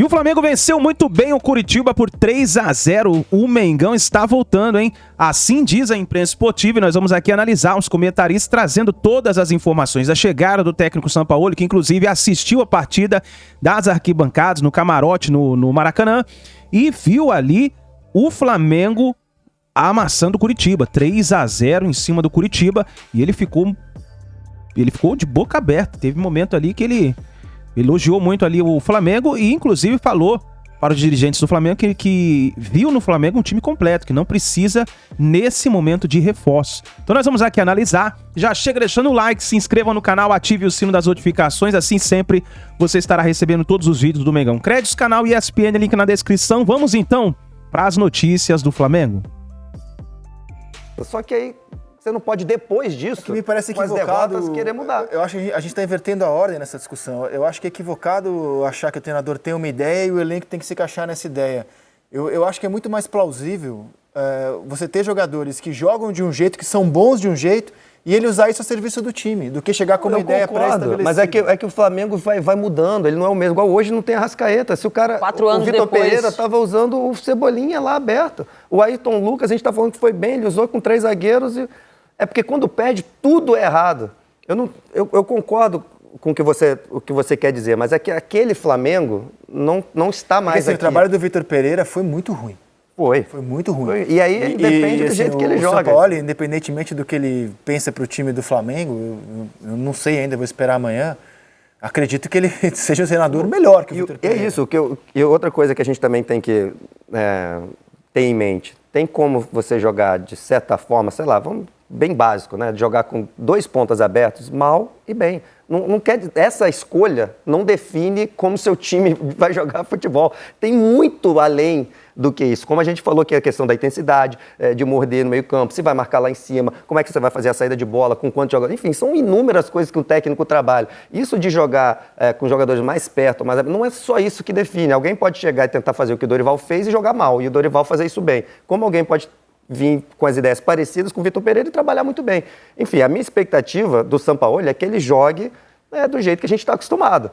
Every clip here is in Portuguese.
E o Flamengo venceu muito bem o Curitiba por 3-0. O Mengão está voltando, hein? Assim diz a imprensa esportiva, e nós vamos aqui analisar os comentaristas trazendo todas as informações da chegada do técnico Sampaoli, que inclusive assistiu a partida das arquibancadas no camarote no Maracanã e viu ali o Flamengo amassando o Curitiba, 3-0 em cima do Curitiba, e ele ficou de boca aberta. Teve um momento ali que ele elogiou muito ali o Flamengo e inclusive falou para os dirigentes do Flamengo que viu no Flamengo um time completo, que não precisa nesse momento de reforço. Então nós vamos aqui analisar. Já chega deixando o like, se inscreva no canal, ative o sino das notificações, assim sempre você estará recebendo todos os vídeos do Mengão Créditos, canal ESPN, link na descrição. Vamos então para as notícias do Flamengo. Só que aí você não pode, depois disso, que me parece com as equivocado, derrotas, querer mudar. Eu acho que a gente está invertendo a ordem nessa discussão. Eu acho que é equivocado achar que o treinador tem uma ideia e o elenco tem que se encaixar nessa ideia. Eu acho que é muito mais plausível você ter jogadores que jogam de um jeito, que são bons de um jeito, e ele usar isso a serviço do time, do que chegar com uma ideia pré-estabelecida. Mas é que o Flamengo vai mudando, ele não é o mesmo. Igual hoje não tem Arrascaeta. Se o cara, 4 anos o Vitor depois... Pereira estava usando o Cebolinha lá aberto. O Ayrton Lucas, a gente está falando que foi bem, ele usou com 3 zagueiros. É porque quando perde, tudo é errado. Eu concordo com o que você quer dizer, mas é que aquele Flamengo não está mais aqui. O trabalho do Vitor Pereira foi muito ruim. Foi muito ruim. E aí depende do jeito que ele joga. O Sampaoli, independentemente do que ele pensa para o time do Flamengo, eu não sei ainda, vou esperar amanhã, acredito que ele seja um treinador melhor que o Vitor Pereira. É isso, e outra coisa que a gente também tem que ter em mente, tem como você jogar de certa forma, sei lá, bem básico, né? De jogar com 2 pontas abertos, mal e bem. Não quer, essa escolha não define como seu time vai jogar futebol. Tem muito além do que isso. Como a gente falou que é a questão da intensidade, de morder no meio campo, se vai marcar lá em cima, como é que você vai fazer a saída de bola, com quantos jogadores. Enfim, são inúmeras coisas que o técnico trabalha. Isso de jogar com jogadores mais perto, mas não é só isso que define. Alguém pode chegar e tentar fazer o que o Dorival fez e jogar mal, e o Dorival fazer isso bem. Como alguém pode vir com as ideias parecidas com o Vitor Pereira e trabalhar muito bem. Enfim, a minha expectativa do Sampaoli é que ele jogue do jeito que a gente está acostumado,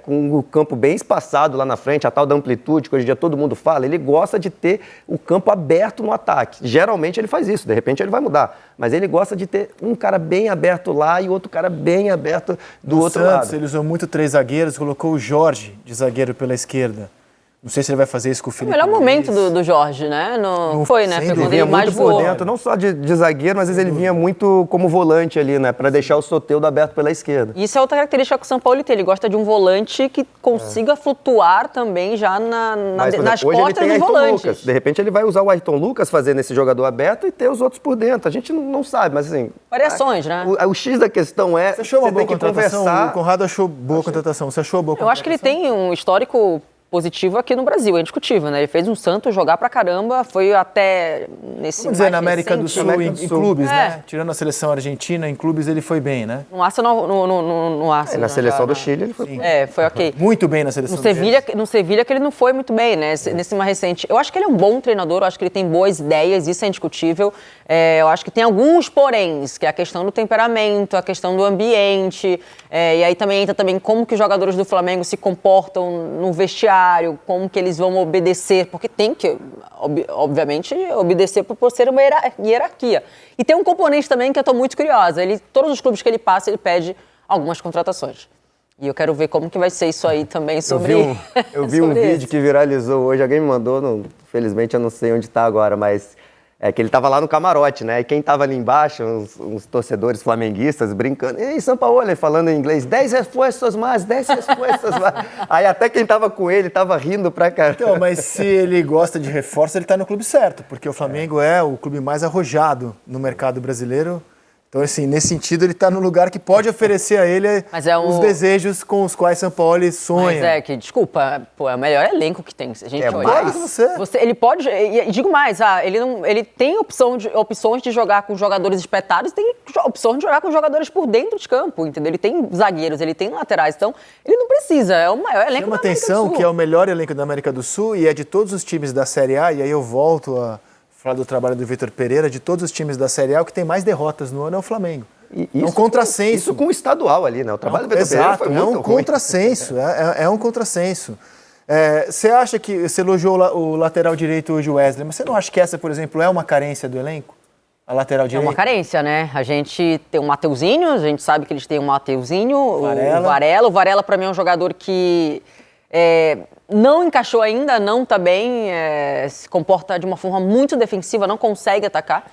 com o campo bem espaçado lá na frente, a tal da amplitude, que hoje em dia todo mundo fala. Ele gosta de ter o campo aberto no ataque. Geralmente ele faz isso, de repente ele vai mudar. Mas ele gosta de ter um cara bem aberto lá e outro cara bem aberto do outro lado. Ele usou muito 3 zagueiros, colocou o Jorge de zagueiro pela esquerda. Não sei se ele vai fazer isso com o Felipe. O melhor momento do Jorge, né? Foi, né? Foi quando ele mais voou. Por dentro, não só de zagueiro, mas às vezes ele vinha muito como volante ali, né? Para deixar o Soteldo aberto pela esquerda. Isso é outra característica que o São Paulo tem. Ele gosta de um volante que consiga flutuar também já nas costas dos volantes. Lucas. De repente ele vai usar o Ayrton Lucas fazendo esse jogador aberto e ter os outros por dentro. A gente não sabe, mas assim... Variações, né? O X da questão Você achou uma boa tem que contratação? conversar. O Conrado achou boa contratação. Você achou boa contratação? Eu acho que ele tem um histórico positivo aqui no Brasil, é indiscutível, né? Ele fez um Santos jogar pra caramba, foi até nesse Vamos dizer, na América do Sul, em clubes, né? Tirando a seleção argentina, em clubes ele foi bem, né? No Arsenal, no Arsenal. Na seleção do Chile ele foi... Sim. Foi ok. Muito bem na seleção no Sevilha que ele não foi muito bem, né? Nesse mais recente. Eu acho que ele é um bom treinador, eu acho que ele tem boas ideias, isso é indiscutível. Eu acho que tem alguns poréns, que é a questão do temperamento, a questão do ambiente, e aí também entra como que os jogadores do Flamengo se comportam no vestiário, como que eles vão obedecer, porque tem que, obviamente, obedecer por ser uma hierarquia. E tem um componente também que eu estou muito curiosa. Todos os clubes que ele passa, ele pede algumas contratações. E eu quero ver como que vai ser isso aí também sobre... Eu vi um vídeo que viralizou hoje, alguém me mandou, infelizmente eu não sei onde está agora, mas... que ele estava lá no camarote, né? E quem estava ali embaixo, uns torcedores flamenguistas brincando. E Sampaoli falando em inglês, 10 reforços mais, 10 reforços mais. Aí até quem estava com ele estava rindo pra caramba. Então, mas se ele gosta de reforço, ele está no clube certo, porque o Flamengo é o clube mais arrojado no mercado brasileiro. Então, assim, nesse sentido, ele está no lugar que pode oferecer a ele os desejos com os quais Sampaoli sonha. Mas desculpa, é o melhor elenco que tem. Se a gente olhar, ele pode, e digo mais, ele tem opções de jogar com jogadores espetados, tem opções de jogar com jogadores por dentro de campo, entendeu? Ele tem zagueiros, ele tem laterais, então ele não precisa, é o maior elenco da América do Sul. Chama atenção que é o melhor elenco da América do Sul e é de todos os times da Série A, e aí eu volto a falar do trabalho do Vitor Pereira, de todos os times da Série A, o que tem mais derrotas no ano é o Flamengo. É um contrassenso. Isso com o estadual ali, né? O trabalho do Vitor Pereira foi muito ruim. Contrassenso, é um contrassenso. Você acha que você elogiou o lateral direito hoje, o Wesley, mas você não acha que essa, por exemplo, é uma carência do elenco? A lateral É direita? uma carência, né? A gente tem o Mateuzinho, a gente sabe que eles têm o Mateuzinho, Varela. o Varela. O Varela, para mim, é um jogador que não encaixou ainda, não tá bem, se comporta de uma forma muito defensiva, não consegue atacar.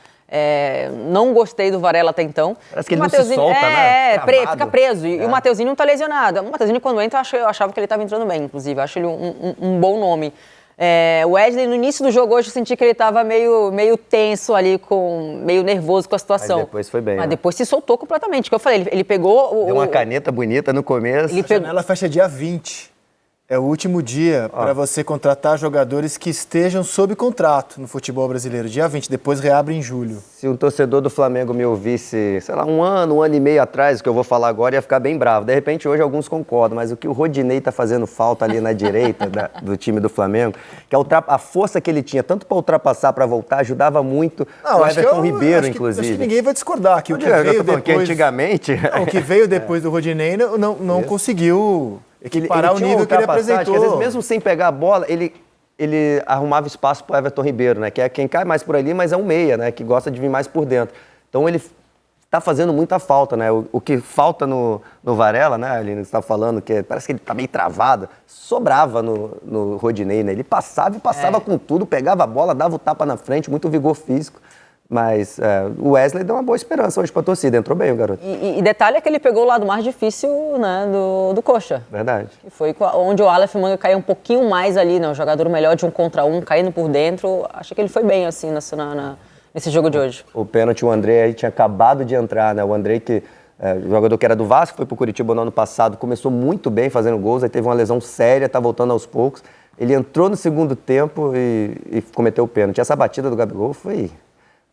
Não gostei do Varela até então. Parece que ele não se solta, né? Fica preso. E o Mateuzinho não tá lesionado. O Mateuzinho, quando entra, eu achava que ele estava entrando bem, inclusive. Eu acho ele um bom nome. O Wesley, no início do jogo hoje, eu senti que ele estava meio tenso ali, meio nervoso com a situação. Mas depois foi bem. Mas né? depois se soltou completamente. Que eu falei, ele pegou... Deu uma caneta bonita no começo. A janela fecha dia 20. É o último dia para você contratar jogadores que estejam sob contrato no futebol brasileiro. Dia 20, depois reabre em julho. Se um torcedor do Flamengo me ouvisse, sei lá, um ano e meio atrás, o que eu vou falar agora, ia ficar bem bravo. De repente, hoje alguns concordam, mas o que o Rodinei tá fazendo falta ali na direita do time do Flamengo, que a força que ele tinha, tanto para ultrapassar, para voltar, ajudava muito o Everton Ribeiro, inclusive. Acho que ninguém vai discordar que o que veio depois... Que antigamente... o que veio depois do Rodinei não conseguiu... equiparar o tinha nível que ele apresentou. Que às vezes, mesmo sem pegar a bola, ele arrumava espaço para o Everton Ribeiro, né? Que é quem cai mais por ali, mas é um meia, né? Que gosta de vir mais por dentro. Então ele está fazendo muita falta, né? O que falta no Varela, né, Aline, que você está falando, que parece que ele está meio travado, sobrava no Rodinei, né? Ele passava e passava com tudo, pegava a bola, dava o tapa na frente, muito vigor físico. Mas o Wesley deu uma boa esperança hoje para a torcida, entrou bem o garoto. E detalhe é que ele pegou o lado mais difícil, né, do Coxa. Verdade. Que foi onde o Aleph Manga caiu um pouquinho mais ali, né, um jogador melhor de 1 contra 1, caindo por dentro. Acho que ele foi bem, assim, nesse jogo de hoje. O pênalti, o André aí tinha acabado de entrar, né? O André, o jogador que era do Vasco, foi pro Curitiba no ano passado, começou muito bem fazendo gols, aí teve uma lesão séria, tá voltando aos poucos. Ele entrou no segundo tempo e cometeu o pênalti. Essa batida do Gabigol foi...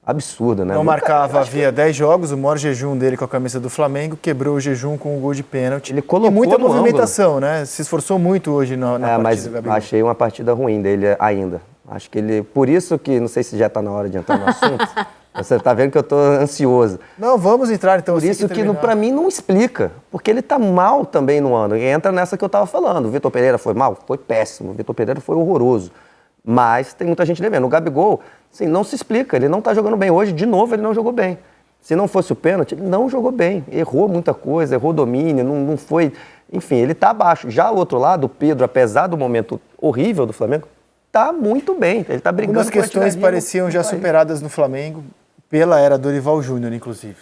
absurda, né? Não marcava, havia 10 jogos, o maior jejum dele com a camisa do Flamengo, quebrou o jejum com um gol de pênalti. Ele colocou e muita no movimentação, né? Se esforçou muito hoje na partida mas do Gabigol. achei uma partida ruim dele ainda. Acho que ele... Por isso que, não sei se já está na hora de entrar no assunto, você está vendo que eu estou ansioso. Não, vamos entrar então. Por isso que para mim não explica, porque ele está mal também no ano. E entra nessa que eu estava falando. O Vitor Pereira foi mal? Foi péssimo. O Vitor Pereira foi horroroso. Mas tem muita gente devendo. O Gabigol, assim, não se explica, ele não está jogando bem. Hoje, de novo, ele não jogou bem. Se não fosse o pênalti, ele não jogou bem. Errou muita coisa, errou domínio, não foi... Enfim, ele está abaixo. Já o outro lado, o Pedro, apesar do momento horrível do Flamengo, está muito bem. Ele está brigando. Algumas questões pareciam já superadas no Flamengo, pela era Dorival Júnior, inclusive.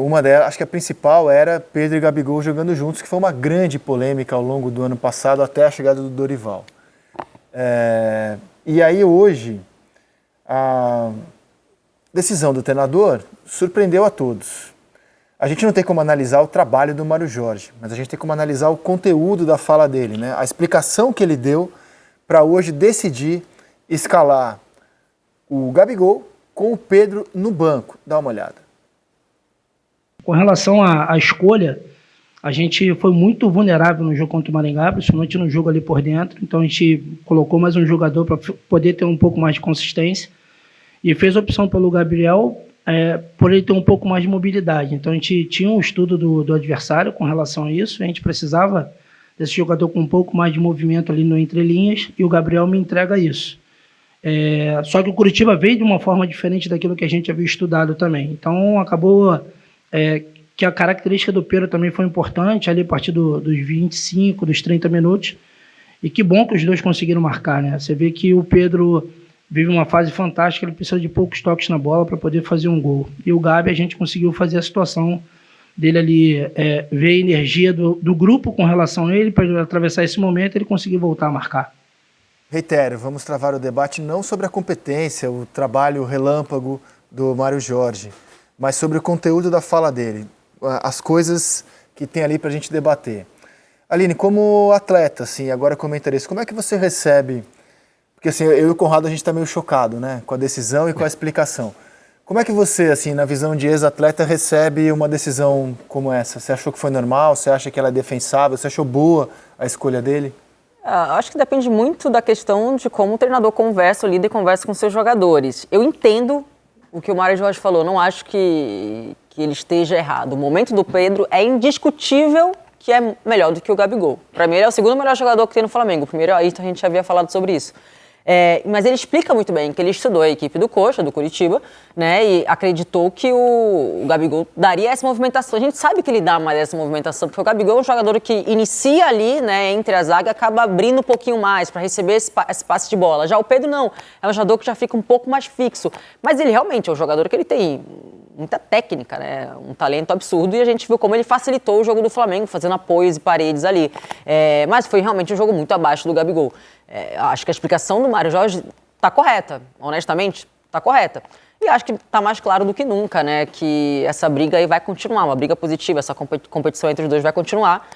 Uma delas, acho que a principal era Pedro e Gabigol jogando juntos, que foi uma grande polêmica ao longo do ano passado, até a chegada do Dorival. E aí hoje, a decisão do treinador surpreendeu a todos. A gente não tem como analisar o trabalho do Mário Jorge, mas a gente tem como analisar o conteúdo da fala dele, né? A explicação que ele deu para hoje decidir escalar o Gabigol com o Pedro no banco. Dá uma olhada. Com relação à escolha, a gente foi muito vulnerável no jogo contra o Maringá, principalmente no jogo ali por dentro. Então a gente colocou mais um jogador para poder ter um pouco mais de consistência e fez a opção pelo Gabriel por ele ter um pouco mais de mobilidade. Então a gente tinha um estudo do adversário com relação a isso. A gente precisava desse jogador com um pouco mais de movimento ali no entrelinhas e o Gabriel me entrega isso. Só que o Curitiba veio de uma forma diferente daquilo que a gente havia estudado também. Então acabou... que a característica do Pedro também foi importante, ali a partir dos 25, dos 30 minutos, e que bom que os dois conseguiram marcar, né? Você vê que o Pedro vive uma fase fantástica, ele precisa de poucos toques na bola para poder fazer um gol. E o Gabi, a gente conseguiu fazer a situação dele ali, ver a energia do grupo com relação a ele, para atravessar esse momento, ele conseguir voltar a marcar. Reitero, vamos travar o debate não sobre a competência, o trabalho relâmpago do Mário Jorge, mas sobre o conteúdo da fala dele, as coisas que tem ali para a gente debater. Aline, como atleta, assim, agora comentarista, como é que você recebe... Porque assim, eu e o Conrado, a gente está meio chocado, né, com a decisão e com a explicação. Como é que você, assim, na visão de ex-atleta, recebe uma decisão como essa? Você achou que foi normal? Você acha que ela é defensável? Você achou boa a escolha dele? Acho que depende muito da questão de como o treinador conversa, o líder conversa com seus jogadores. Eu entendo o que o Mário Jorge falou, não acho que ele esteja errado. O momento do Pedro é indiscutível que é melhor do que o Gabigol. Para mim, ele é o segundo melhor jogador que tem no Flamengo. O primeiro é o Ayrton, a gente já havia falado sobre isso. Mas ele explica muito bem que ele estudou a equipe do Coxa, do Curitiba, né, e acreditou que o Gabigol daria essa movimentação. A gente sabe que ele dá mais essa movimentação, porque o Gabigol é um jogador que inicia ali, né, entre a zaga, acaba abrindo um pouquinho mais para receber esse passe de bola. Já o Pedro não, é um jogador que já fica um pouco mais fixo. Mas ele realmente é um jogador que ele tem muita técnica, né, um talento absurdo, e a gente viu como ele facilitou o jogo do Flamengo, fazendo apoios e paredes ali. Mas foi realmente um jogo muito abaixo do Gabigol. Acho que a explicação do Mário Jorge está correta, honestamente, está correta. E acho que está mais claro do que nunca, né, que essa briga aí vai continuar, uma briga positiva, essa competição entre os dois vai continuar,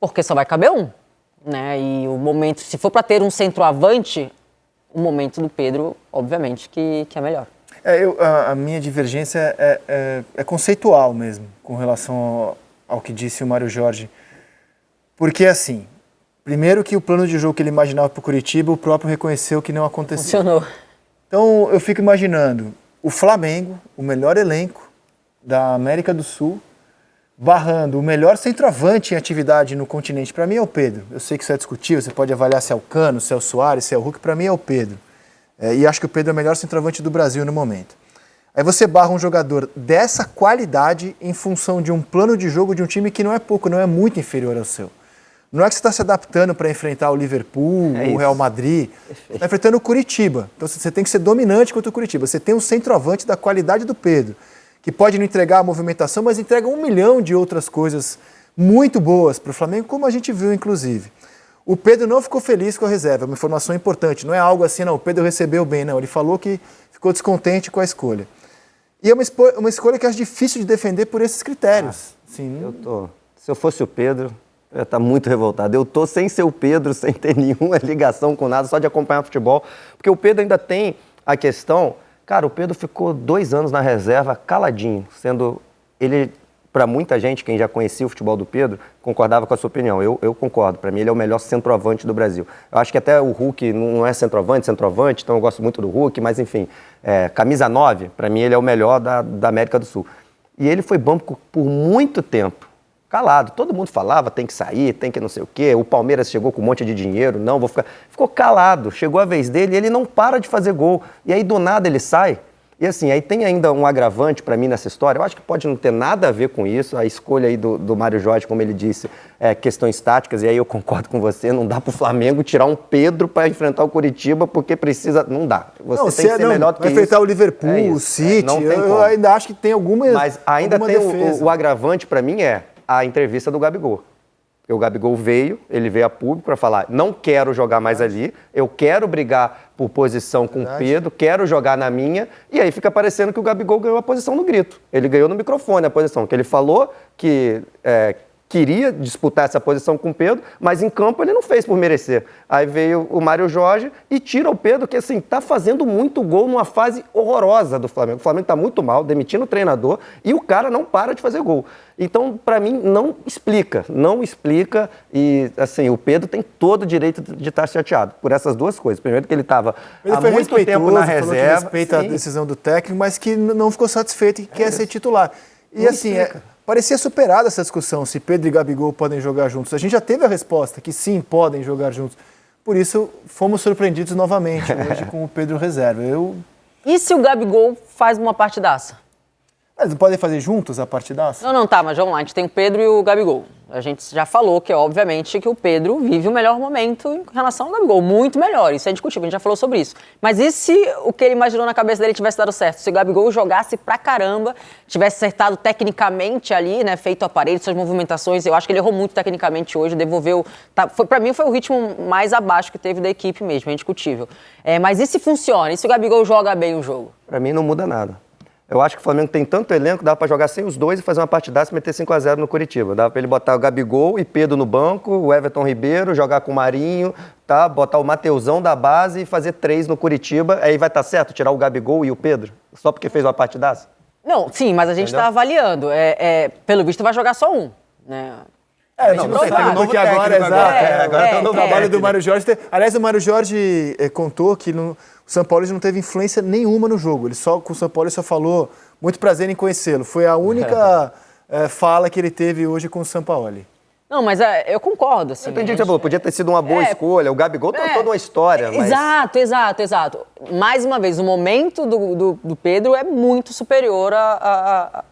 porque só vai caber um, né, e o momento, se for para ter um centroavante, o momento do Pedro, obviamente, que é melhor. A minha divergência é conceitual mesmo, com relação ao que disse o Mário Jorge, porque assim... Primeiro que o plano de jogo que ele imaginava para o Curitiba, o próprio reconheceu que não aconteceu. Funcionou. Então eu fico imaginando o Flamengo, o melhor elenco da América do Sul, barrando o melhor centroavante em atividade no continente. Para mim é o Pedro. Eu sei que isso é discutível, você pode avaliar se é o Cano, se é o Soares, se é o Hulk. Para mim é o Pedro. E acho que o Pedro é o melhor centroavante do Brasil no momento. Aí você barra um jogador dessa qualidade em função de um plano de jogo de um time que não é pouco, não é muito inferior ao seu. Não é que você está se adaptando para enfrentar o Liverpool, o Real Madrid. Você está enfrentando o Curitiba. Então você tem que ser dominante contra o Curitiba. Você tem um centroavante da qualidade do Pedro, que pode não entregar a movimentação, mas entrega 1 milhão de outras coisas muito boas para o Flamengo, como a gente viu, inclusive. O Pedro não ficou feliz com a reserva, é uma informação importante. Não é algo assim, não, o Pedro recebeu bem, não. Ele falou que ficou descontente com a escolha. E é uma escolha que eu acho difícil de defender por esses critérios. Sim. Se eu fosse o Pedro... Eu estou muito revoltado. Eu estou sem ser o Pedro, sem ter nenhuma ligação com nada, só de acompanhar futebol. Porque o Pedro ainda tem a questão... Cara, o Pedro ficou 2 anos na reserva caladinho, sendo ele, para muita gente, quem já conhecia o futebol do Pedro, concordava com a sua opinião. Eu concordo. Para mim, ele é o melhor centroavante do Brasil. Eu acho que até o Hulk não é centroavante, então eu gosto muito do Hulk, mas enfim, camisa 9, para mim, ele é o melhor da América do Sul. E ele foi banco por muito tempo. Calado, todo mundo falava, tem que sair, tem que não sei o quê, o Palmeiras chegou com um monte de dinheiro, não, vou ficar... Ficou calado, chegou a vez dele e ele não para de fazer gol. E aí do nada ele sai. E assim, aí tem ainda um agravante para mim nessa história, eu acho que pode não ter nada a ver com isso, a escolha aí do Mário Jorge, como ele disse, questões táticas, e aí eu concordo com você, não dá pro Flamengo tirar um Pedro para enfrentar o Curitiba, porque precisa, não dá. Você tem que ser melhor do que isso. Vai enfrentar o Liverpool, o City, eu ainda acho que tem alguma Mas ainda tem o agravante para mim a entrevista do Gabigol. O Gabigol veio a público para falar, não quero jogar mais ali, eu quero brigar por posição com o Pedro, quero jogar na minha, e aí fica parecendo que o Gabigol ganhou a posição no grito. Ele ganhou no microfone a posição, que ele falou que queria disputar essa posição com o Pedro, mas em campo ele não fez por merecer. Aí veio o Mário Jorge e tira o Pedro, que assim, tá fazendo muito gol numa fase horrorosa do Flamengo. O Flamengo tá muito mal, demitindo o treinador, e o cara não para de fazer gol. Então, para mim, não explica, e assim, o Pedro tem todo o direito de estar chateado por essas duas coisas. Primeiro que ele estava há muito tempo na reserva. Respeita a decisão do técnico, mas que não ficou satisfeito e quer ser titular. E não assim, parecia superada essa discussão se Pedro e Gabigol podem jogar juntos. A gente já teve a resposta que sim, podem jogar juntos. Por isso, fomos surpreendidos novamente hoje com o Pedro reserva. E se o Gabigol faz uma partidaça? Eles não podem fazer juntos a partidaça? Não, tá, mas vamos lá, a gente tem o Pedro e o Gabigol. A gente já falou que, obviamente, que o Pedro vive o melhor momento em relação ao Gabigol, muito melhor, isso é indiscutível, a gente já falou sobre isso. Mas e se o que ele imaginou na cabeça dele tivesse dado certo? Se o Gabigol jogasse pra caramba, tivesse acertado tecnicamente ali, né, feito o aparelho, suas movimentações, eu acho que ele errou muito tecnicamente hoje, devolveu... Pra mim foi o ritmo mais abaixo que teve da equipe mesmo, é indiscutível. Mas e se funciona? E se o Gabigol joga bem o jogo? Pra mim não muda nada. Eu acho que o Flamengo tem tanto elenco, dava para jogar sem os dois e fazer uma partidaça e meter 5-0 no Curitiba. Dava para ele botar o Gabigol e Pedro no banco, o Everton Ribeiro, jogar com o Marinho, tá? Botar o Mateusão da base e fazer 3 no Curitiba. Aí vai estar certo tirar o Gabigol e o Pedro? Só porque fez uma partidaça? Não, sim, mas a gente está avaliando. Pelo visto vai jogar só um, né? Não sei, tem um novo agora, exato. Agora tem um novo trabalho do Mário Jorge. Aliás, o Mário Jorge contou que o São Paulo não teve influência nenhuma no jogo. Com o São Paulo ele só falou, muito prazer em conhecê-lo. Foi a única fala que ele teve hoje com o Sampaoli. Não, mas eu concordo, assim. Eu entendi o que você falou, podia ter sido uma boa escolha. O Gabigol tem toda uma história, mas... Exato. Mais uma vez, o momento do Pedro é muito superior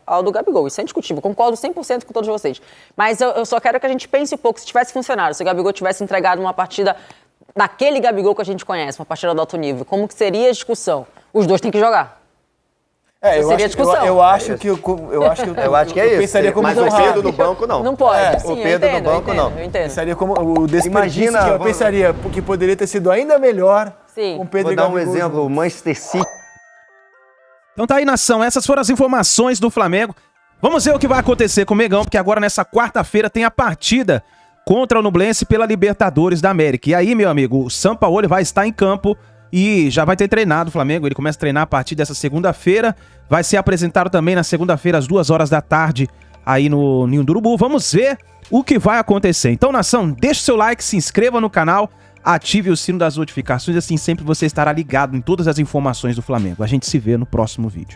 ao do Gabigol. Isso é indiscutível. Concordo 100% com todos vocês. Mas eu só quero que a gente pense um pouco, se tivesse funcionado, se o Gabigol tivesse entregado uma partida daquele Gabigol que a gente conhece, uma partida de alto nível, como que seria a discussão? Os dois têm que jogar. Eu acho que é isso. Pensaria como mas o Pedro no banco, não. Não pode. Sim, o Pedro no banco, não. Eu entendo. Pensaria como o desperdício Imagina, que eu pensaria que poderia ter sido ainda melhor Sim. com o Pedro Vou e dar um Gabigol exemplo, o juntos. Manchester City. Então tá aí, nação, essas foram as informações do Flamengo. Vamos ver o que vai acontecer com o Mengão, porque agora nessa quarta-feira tem a partida contra o Nublense pela Libertadores da América. E aí, meu amigo, o Sampaoli vai estar em campo e já vai ter treinado o Flamengo. Ele começa a treinar a partir dessa segunda-feira. Vai ser apresentado também na segunda-feira, às 2 horas da tarde, aí no Ninho do Urubu. Vamos ver o que vai acontecer. Então, nação, deixa o seu like, se inscreva no canal, ative o sino das notificações, assim sempre você estará ligado em todas as informações do Flamengo. A gente se vê no próximo vídeo.